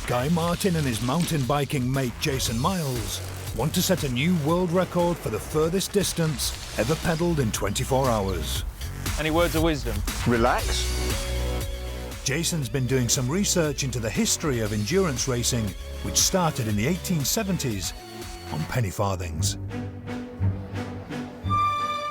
Guy Martin and his mountain biking mate Jason Miles want to set a new world record for the furthest distance ever pedalled in 24 hours. Any words of wisdom? Relax. Jason's been doing some research into the history of endurance racing, which started in the 1870s on penny farthings.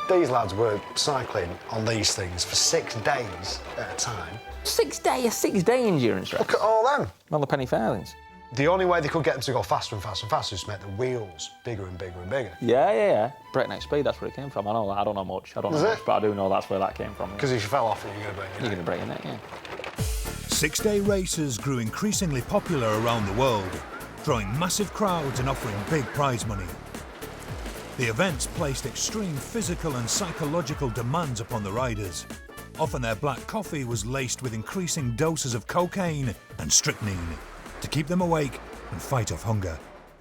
These lads were cycling on these things for 6 days at a time. A 6-day endurance race? Look at all them. On the penny farthings. The only way they could get them to go faster and faster and faster is to make the wheels bigger and bigger and bigger. Yeah. Breakneck speed, that's where it came from. I know that. I don't know much. But I do know that's where that came from. Because if you fell off it, you're going to break your neck. You're going to break your neck, yeah. 6-day races grew increasingly popular around the world, drawing massive crowds and offering big prize money. The events placed extreme physical and psychological demands upon the riders. Often their black coffee was laced with increasing doses of cocaine and strychnine to keep them awake and fight off hunger.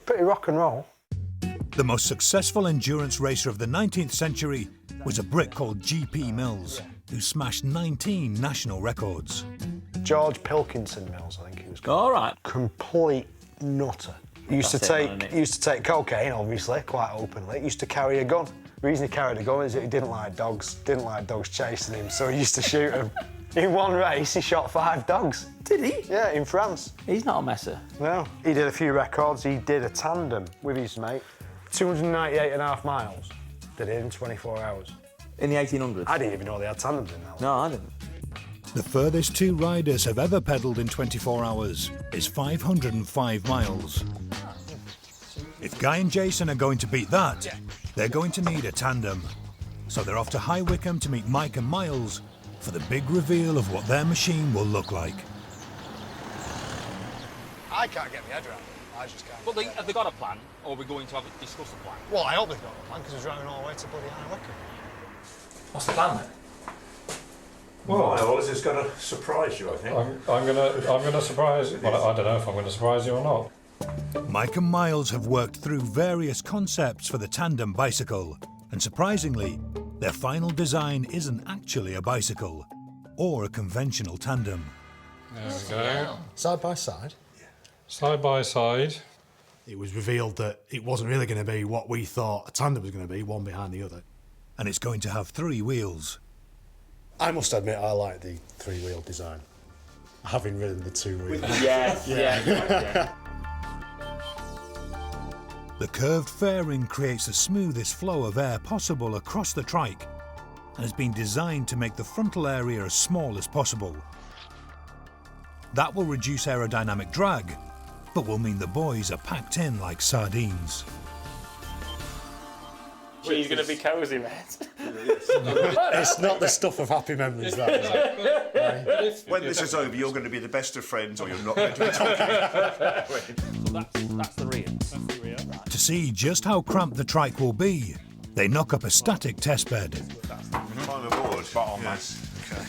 Pretty rock and roll. The most successful endurance racer of the 19th century was a Brit called G.P. Mills, who smashed 19 national records. George Pilkinson Mills, I think he was called. All right. Complete nutter. He used to take cocaine, obviously, quite openly. He used to carry a gun. The reason he carried a gun is that he didn't like dogs chasing him, so he used to shoot them. In one race, he shot 5 dogs. Did he? Yeah, in France. He's not a messer. No. He did a few records. He did a tandem with his mate. 298.5 miles. Did it in 24 hours. In the 1800s? I didn't even know they had tandems in that. No, I didn't. The furthest 2 riders have ever pedalled in 24 hours is 505 miles. If Guy and Jason are going to beat that, they're going to need a tandem. So they're off to High Wycombe to meet Mike and Miles for the big reveal of what their machine will look like. I can't get my head around it. I just can't. But have they got a plan, or are we going to discuss the plan? Well, I hope they've got a plan, because we're driving all the way to bloody High Wycombe. What's the plan then? Well, this is going to surprise you, I think. I'm gonna surprise you. Well, I don't know if I'm going to surprise you or not. Mike and Miles have worked through various concepts for the tandem bicycle, and surprisingly, their final design isn't actually a bicycle or a conventional tandem. There we go. Side by side? Side by side. It was revealed that it wasn't really going to be what we thought a tandem was going to be, one behind the other. And it's going to have 3 wheels. I must admit I like the 3-wheel design, having ridden the 2 wheels. Yes, yeah. The curved fairing creates the smoothest flow of air possible across the trike and has been designed to make the frontal area as small as possible. That will reduce aerodynamic drag, but will mean the boys are packed in like sardines. She's going to be cosy, mate. It's not the stuff of happy memories, that is. When this is over, you're going to be the best of friends, or you're not going to be talking. So that's the rear. To see just how cramped the trike will be, they knock up a static test bed. Time aboard. Yes. Okay.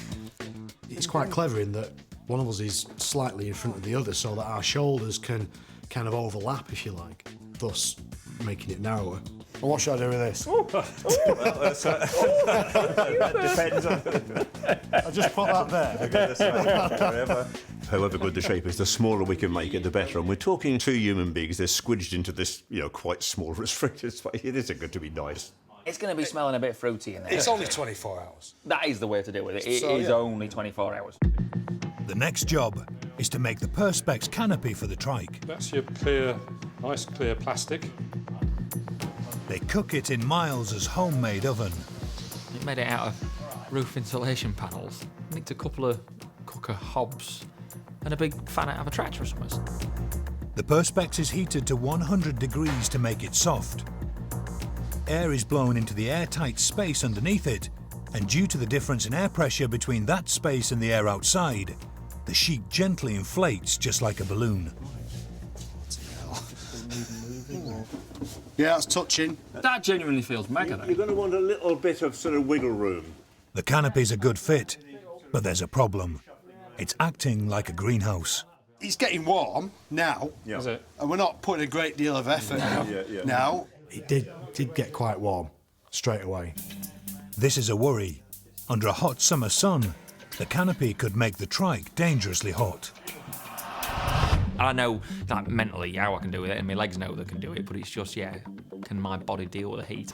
It's quite clever in that one of us is slightly in front of the other so that our shoulders can kind of overlap, if you like, thus making it narrower. And what should I do with this? That depends on... I just put that there. However good the shape is, the smaller we can make it, the better. And we're talking 2 human beings. They're squidged into this, quite small restricted space. It isn't going to be nice. It's going to be smelling a bit fruity in there. It's only 24 hours. That is the way to deal with it. It is only 24 hours. The next job is to make the Perspex canopy for the trike. That's your nice clear plastic. They cook it in Miles' homemade oven. It made it out of roof insulation panels. I think a couple of cooker hobs and a big fan out of a tractor or something. The Perspex is heated to 100 degrees to make it soft. Air is blown into the airtight space underneath it, and due to the difference in air pressure between that space and the air outside, the sheet gently inflates just like a balloon. Yeah, that's touching. That genuinely feels mega, though. You're going to want a little bit of sort of wiggle room. The canopy's a good fit, but there's a problem. It's acting like a greenhouse. It's getting warm now, Is it? and we're not putting a great deal of effort now. It did get quite warm straight away. This is a worry. Under a hot summer sun, the canopy could make the trike dangerously hot. And I know, like, mentally how I can do it, and my legs know they can do it, but it's just, yeah, can my body deal with the heat?